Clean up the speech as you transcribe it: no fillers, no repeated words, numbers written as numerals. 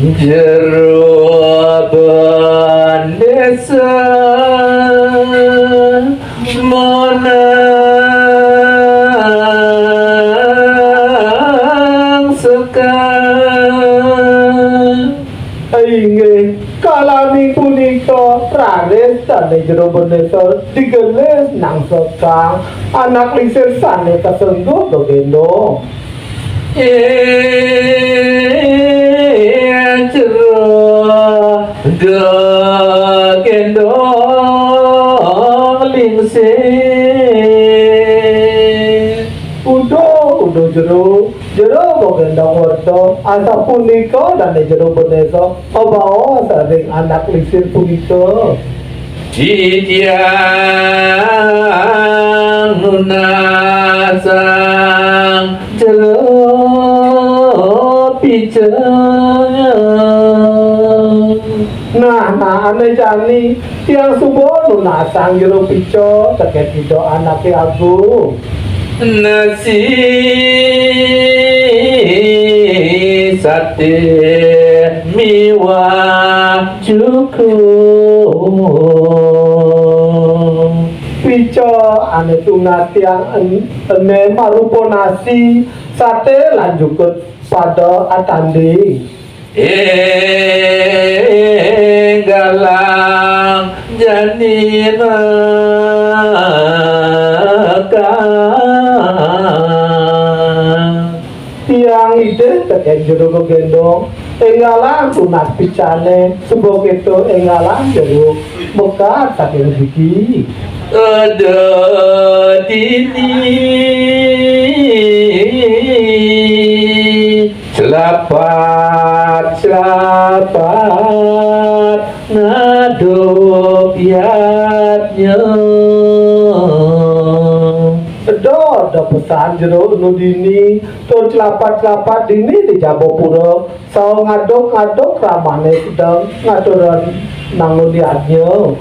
jero desa monang sekang inggih kalani punika praris sane jero desa digelis nang sekang anak lisir sane kesengguh gendong jero gendong lingsir udo jero gendong werto asa punika dan jero desa obawa saring anak lisir punika Didiang nunasang jero picang nah ane jani tiang subuh nunasang jero pico terkait itu anaknya aku nasi sate miwa cukup pico ane tunga tiang ene marupo nasi sate lanjut pada atandi galang janina tiang ide terkait jero gendong enggalan tunat picane sebuah itu enggalan jero mekat saking biki ada dini celapat ngadop yatnya ada pesan jero nudini tur celapat dini di Jabopura sao ngadok ramane sedang ngaturan nangun diatnya